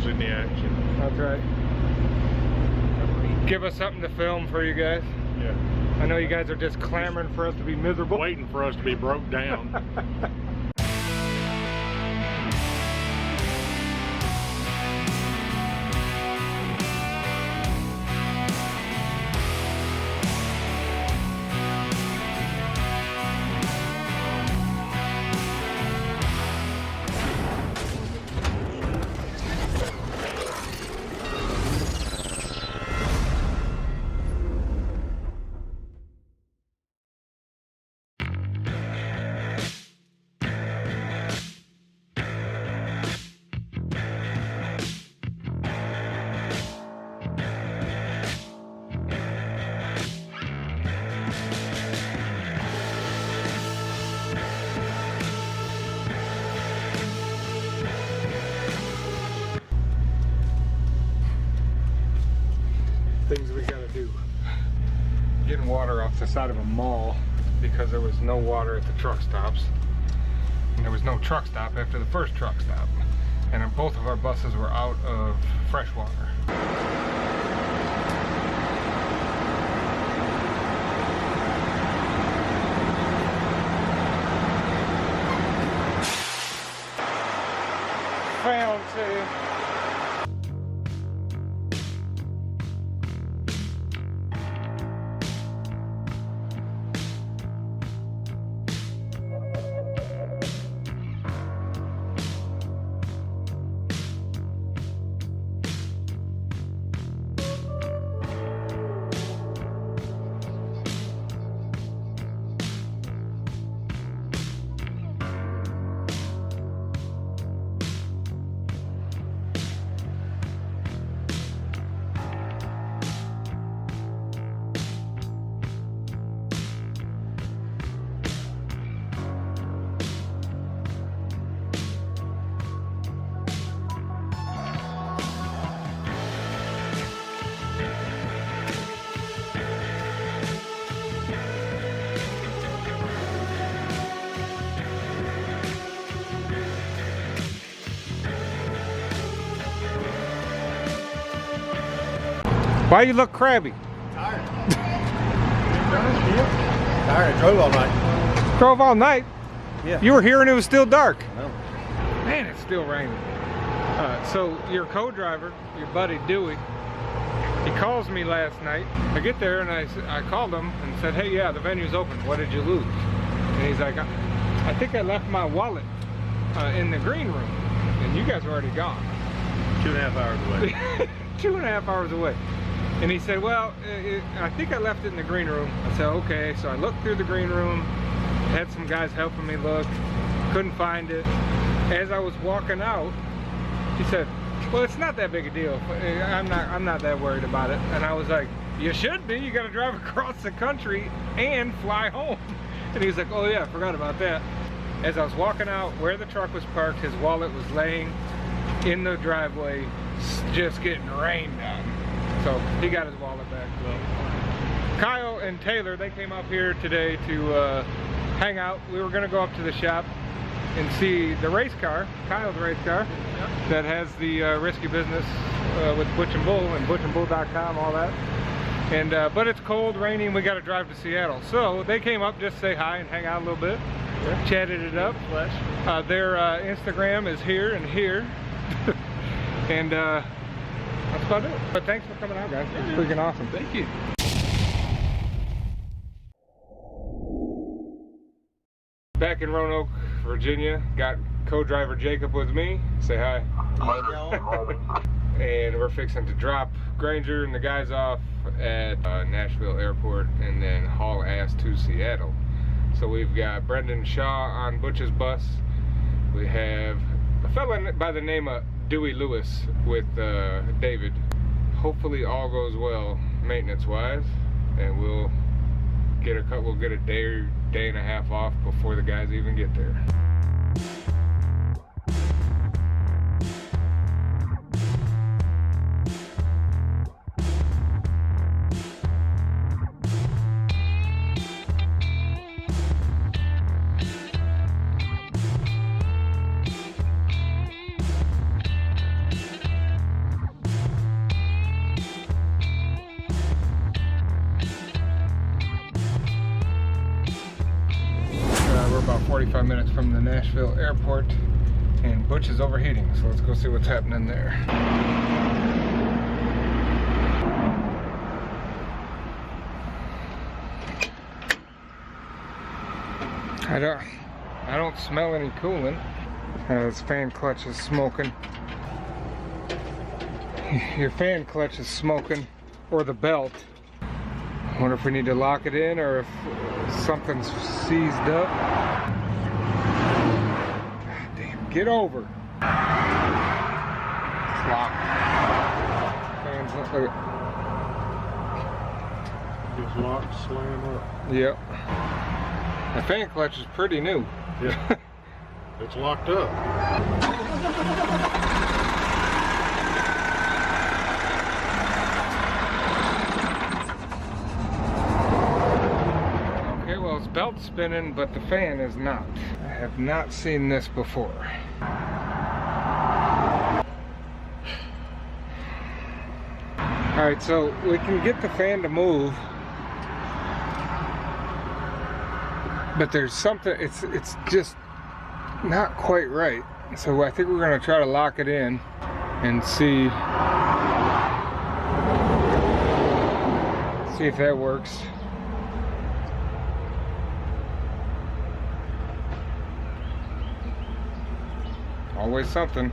in the action. That's right. Give us something to film for you guys. Yeah. I know you guys are just clamoring for us to be miserable. Waiting for us to be broke down. Things we gotta do. Getting water off the side of a mall because there was no water at the truck stops. And there was no truck stop after the first truck stop. And then both of our buses were out of fresh water. Fountain. Why you look crabby? Tired. Tired. I drove all night. Drove all night? Yeah. You were here and it was still dark. No. Man, it's still raining. So your co-driver, your buddy Dewey, he calls me last night. I get there and I called him and said, hey, yeah, the venue's open. What did you lose? And he's like, I think I left my wallet in the green room. And you guys were already gone. 2.5 hours away. 2.5 hours away. And he said, well, I think I left it in the green room. I said, okay. So I looked through the green room, had some guys helping me look, couldn't find it. As I was walking out, he said, well, it's not that big a deal. I'm not that worried about it. And I was like, you should be. You got to drive across the country and fly home. And he was like, oh yeah, I forgot about that. As I was walking out where the truck was parked, his wallet was laying in the driveway, just getting rained on. So he got his wallet back. So Kyle and Taylor, they came up here today to hang out. We were going to go up to the shop and see the race car, Kyle's race car, that has the risky business with Butch and Bull and butchandbull.com, all that. And but it's cold, rainy, and we got to drive to Seattle. So they came up just to say hi and hang out a little bit, chatted it up. Their Instagram is here and here. And that's about it. But thanks for coming out, guys. It's freaking awesome. Thank you. Back in Roanoke, Virginia, got co-driver Jacob with me. Say hi. And we're fixing to drop Granger and the guys off at Nashville Airport and then haul ass to Seattle. So we've got Brendan Shaw on Butch's bus. We have a fella by the name of Dewey Lewis with David. Hopefully all goes well maintenance wise, and we'll get a day and a half off before the guys even get there. about 45 minutes from the Nashville airport, and Butch is overheating, so let's go see what's happening there. I don't smell any coolant. This fan clutch is smoking. Your fan clutch is smoking, or the belt. I wonder if we need to lock it in or if something's seized up. Damn, get over. It's locked. Fans look like It's locked, slam up. Yep. The fan clutch is pretty new. Yeah. It's locked up. Okay, well, its belt's spinning, but the fan is not. I have not seen this before. Alright, so we can get the fan to move, but there's something, it's just not quite right. So I think we're going to try to lock it in and see if that works. Always something.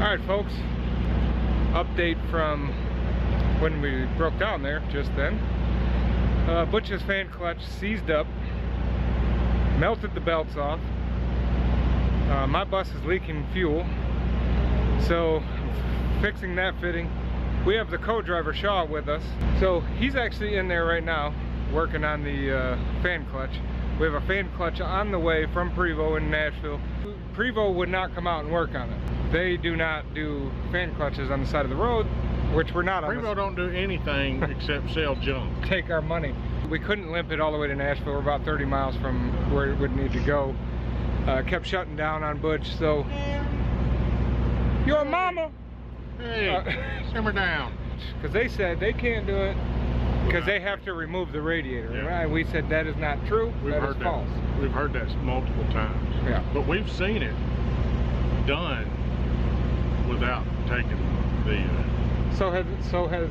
Alright folks, update from when we broke down there just then. Butch's fan clutch seized up, melted the belts off. My bus is leaking fuel, so fixing that fitting. We have the co-driver Shaw with us, so he's actually in there right now working on the fan clutch. We have a fan clutch on the way from Prevo in Nashville. Prevo would not come out and work on it. They do not do fan clutches on the side of the road, which we're not on. Prevo don't do anything except sell junk. Take our money. We couldn't limp it all the way to Nashville. We're about 30 miles from where it would need to go. Kept shutting down on Butch, so... Your mama! Hey, simmer down. Because they said they can't do it because they have to remove the radiator. Yeah. Right? We said that is not true. That is false. We've heard that multiple times. Yeah. But we've seen it done without taking the... So has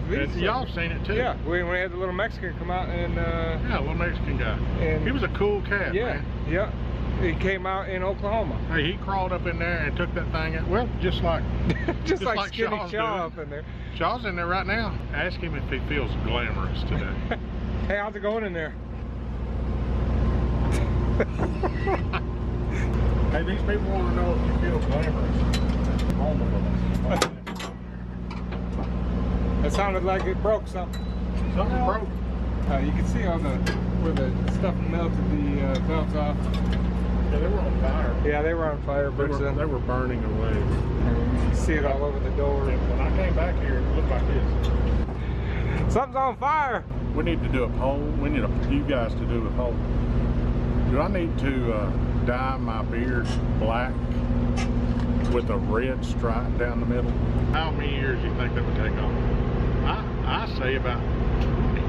these... Y'all seen it too. Yeah, we had the little Mexican come out and... yeah, little Mexican guy. And he was a cool cat, yeah, man. Yeah. He came out in Oklahoma. Hey, he crawled up in there and took that thing out. Well, just like... just like Skinny Shaw's Shaw doing. up in there. Shaw's in there right now. Ask him if he feels glamorous today. Hey, how's it going in there? Hey, these people want to know if you feel glamorous. It sounded like it broke something. Something broke. You can see all where the stuff melted the belts off. Yeah, they were on fire. Yeah, they were on fire, but They were burning away. you can see it all over the door. When I came back here, it looked like this. Something's on fire. We need to do a poll. We need you guys to do a poll. Do I need to dye my beard black with a red stripe down the middle? How many years do you think that would take off? I say about 20.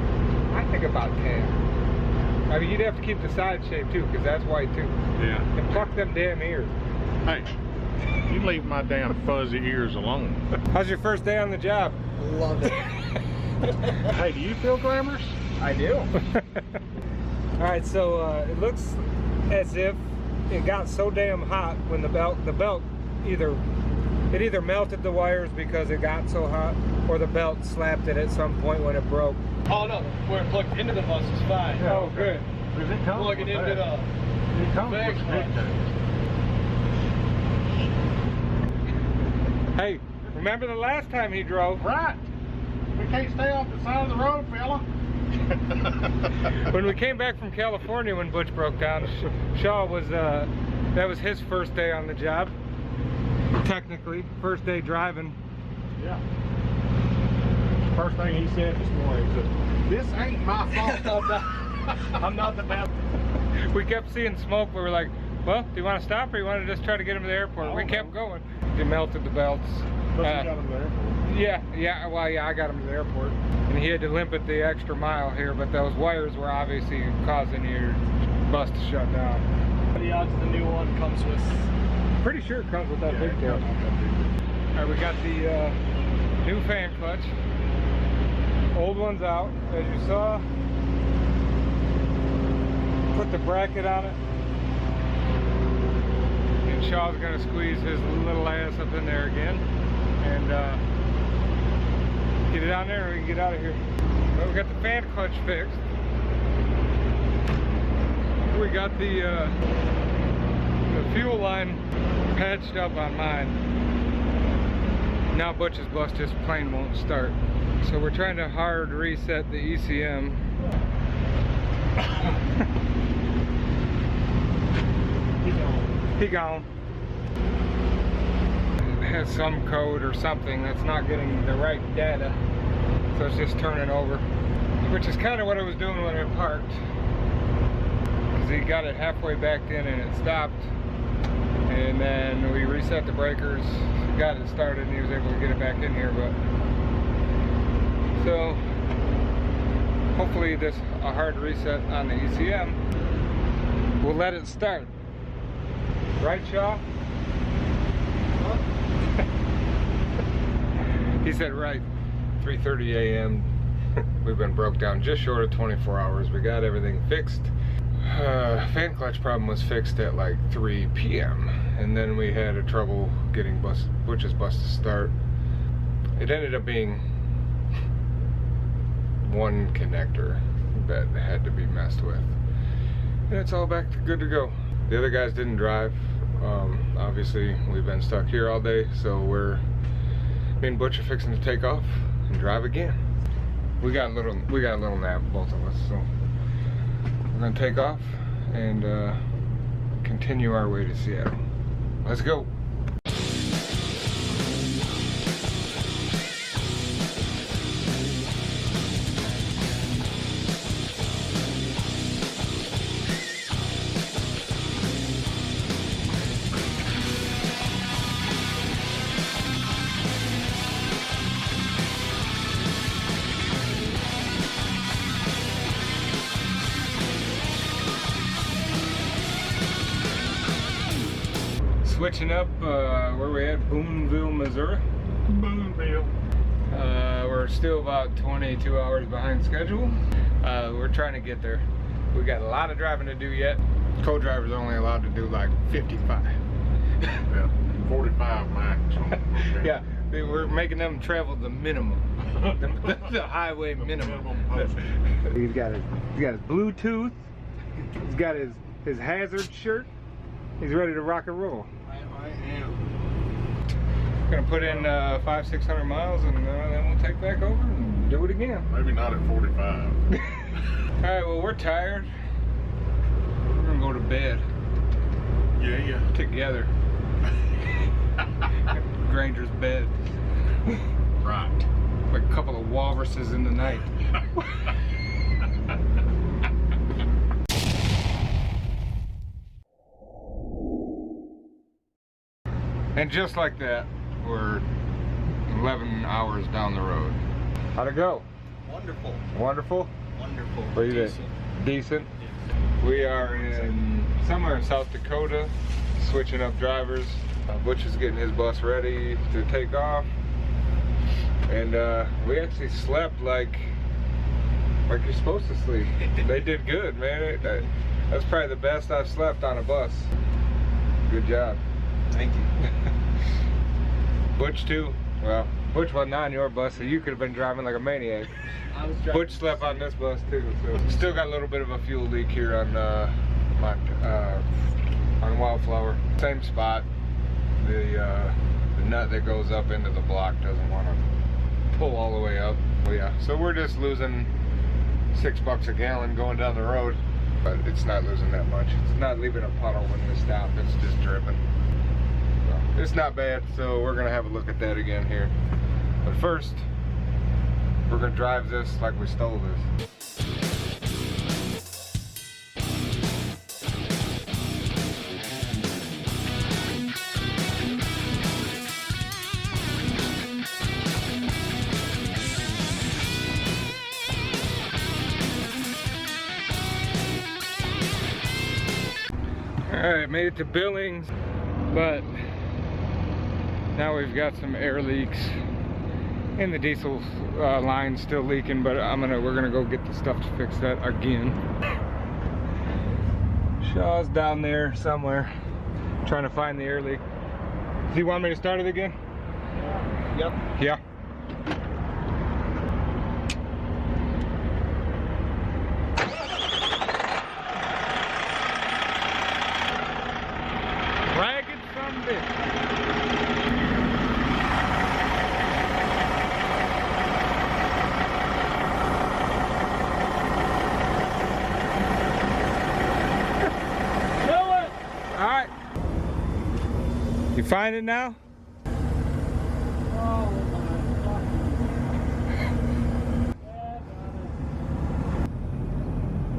I think about 10. I mean, you'd have to keep the side shape too, because that's white too. Yeah. And pluck them damn ears. Hey, you leave my damn fuzzy ears alone. How's your first day on the job? Love it. Hey, do you feel glamorous? I do. Alright, so it looks as if it got so damn hot when the belt either melted the wires because it got so hot, or the belt slapped it at some point when it broke. Oh no, where it plugged into the bus is fine. Yeah, Oh, good. Because it comes Plug it with into that. It comes bag with clutch. it. Hey, remember the last time he drove? Right. We can't stay off the side of the road, fella. When we came back from California when Butch broke down, Shaw was, that was his first day on the job. Technically, first day driving. Yeah. First thing he said this morning was, "This ain't my fault." I'm not the bad. We kept seeing smoke, we were like, well, do you want to stop or you want to just try to get him to the airport? We kept going. They melted the belts. But you got him there. Well, I got him to the airport. And he had to limp it the extra mile here, but those wires were obviously causing your bus to shut down. What are the odds the new one comes with? Pretty sure it comes with that big tail. Alright, we got the new fan clutch. Old one's out, as you saw. Put the bracket on it. And Shaw's gonna squeeze his little ass up in there again. And get it on there and we can get out of here. Well, we got the fan clutch fixed. We got the fuel line patched up on mine. Now Butch's bus just plain won't start. So we're trying to hard reset the ECM. He gone. It has some code or something that's not getting the right data. So it's just turning over. Which is kind of what I was doing when I parked. Because he got it halfway backed in and it stopped. And then we reset the breakers, got it started, and he was able to get it back in here. But so hopefully this a hard reset on the ECM will let it start. Right, Shaw? He said right. 3:30 a.m. We've been broke down just short of 24 hours. We got everything fixed. Fan clutch problem was fixed at like 3 p.m. and then we had a trouble getting Butch's bus to start. It ended up being one connector that had to be messed with, and it's all back to good to go. The other guys didn't drive. Obviously we've been stuck here all day, so me and Butch are fixing to take off and drive again. We got a little nap, both of us, so we're gonna take off and continue our way to Seattle. Let's go. Switching up, where we at? Boonville, Missouri. Boonville. We're still about 22 hours behind schedule. We're trying to get there. We got a lot of driving to do yet. Co-drivers are only allowed to do like 55. Yeah, 45 max. Yeah, we're making them travel the minimum. the highway minimum. He's got his Bluetooth. He's got his hazard shirt. He's ready to rock and roll. I am. Gonna put in 500-600 miles and then we'll take back over and do it again. Maybe not at 45. Alright, well, we're tired. We're gonna go to bed. Yeah. Together. Granger's bed. Right. Like a couple of walruses in the night. And just like that, we're 11 hours down the road. How'd it go? Wonderful. Wonderful? Wonderful. What do you think? Decent? We are in somewhere in South Dakota, switching up drivers. Butch is getting his bus ready to take off. And we actually slept like you're supposed to sleep. They did good, man. That's probably the best I've slept on a bus. Good job. Thank you. Butch too. Well, Butch wasn't on your bus, so you could have been driving like a maniac. I was driving. Butch slept on this bus too. So still got a little bit of a fuel leak here on on Wildflower. Same spot. The nut that goes up into the block doesn't want to pull all the way up. Well, yeah. So we're just losing $6 a gallon going down the road, but it's not losing that much. It's not leaving a puddle when we stop. It's just dripping. So it's not bad. So we're gonna have a look at that again here. But first, we're gonna drive this like we stole this. Alright, made it to Billings, but now we've got some air leaks and the diesel line's still leaking, but we're gonna go get the stuff to fix that again. Shaw's down there somewhere trying to find the air leak. Does he want me to start it again? Yep. Yeah. Ragged son of a bitch. Do it! Alright. You find it now? Oh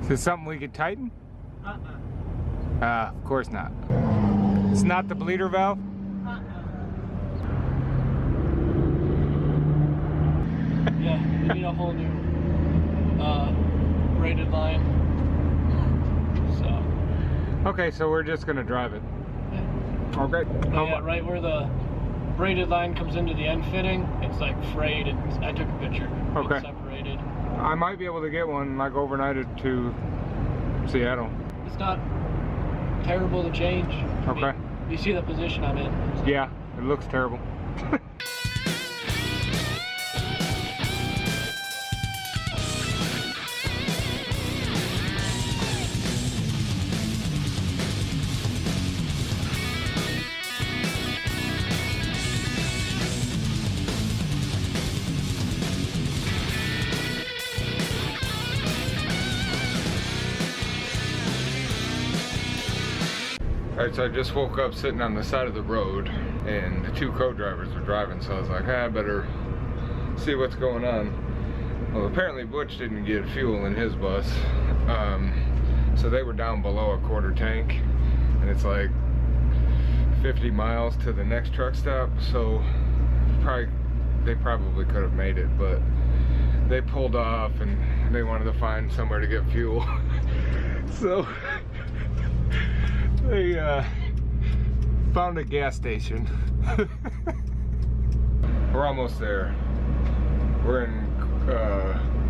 Is this something we could tighten? my Of god. course not. It's not the bleeder valve? Yeah, you need a whole new braided line. So. Okay, so we're just gonna drive it. Yeah. Okay. Yeah, right where the braided line comes into the end fitting, it's like frayed. I took a picture. Okay. It's separated. I might be able to get one like overnighted to Seattle. It's not terrible to change. I mean, Okay. you see the position I'm in. So. Yeah, it looks terrible. Alright, so I just woke up sitting on the side of the road and the two co-drivers were driving, so I was like, I better see what's going on. Well, apparently Butch didn't get fuel in his bus, so they were down below a quarter tank, and it's like 50 miles to the next truck stop, so they probably could have made it, but they pulled off and they wanted to find somewhere to get fuel. So they found a gas station. We're almost there. We're in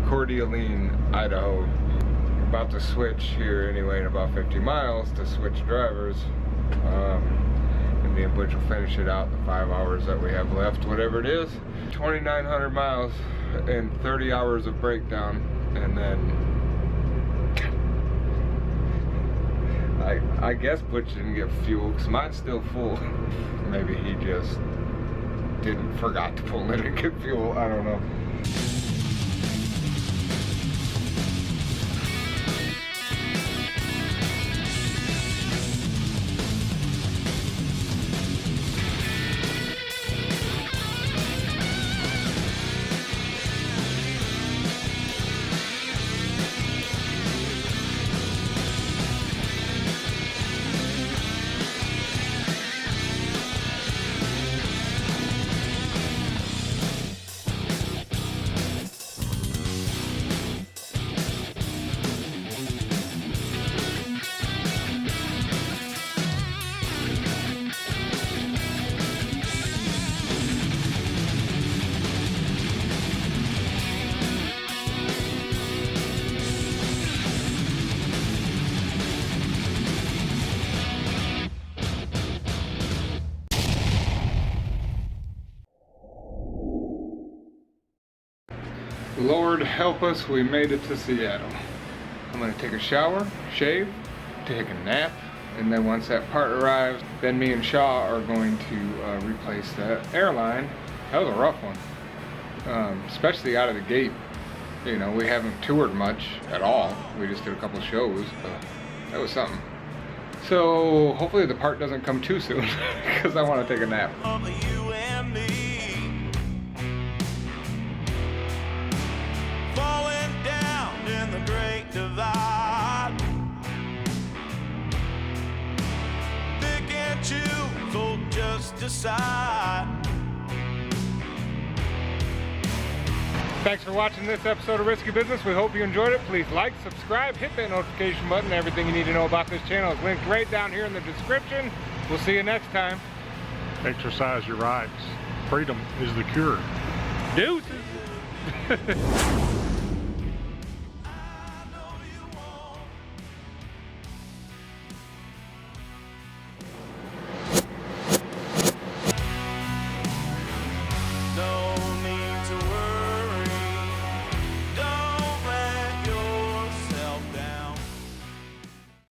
Coeur d'Alene, Idaho. About to switch here anyway in about 50 miles to switch drivers. And me and Butch will finish it out the 5 hours that we have left, whatever it is. 2,900 miles and 30 hours of breakdown, and then I guess Butch didn't get fuel because mine's still full. Maybe he just forgot to pull in and get fuel. I don't know. Lord help us, we made it to Seattle. I'm gonna take a shower, shave, take a nap, and then once that part arrives, then me and Shaw are going to replace that airline. That was a rough one, especially out of the gate. You know, we haven't toured much at all. We just did a couple shows, but that was something. So hopefully the part doesn't come too soon because I want to take a nap. You and me, falling down in the great divide, pick and choose or just decide. Thanks for watching this episode of Risky Business. We hope you enjoyed it. Please like, subscribe, hit that notification button. Everything you need to know about this channel is linked right down here in the description. We'll see you next time. Exercise your rights. Freedom is the cure. Deuces.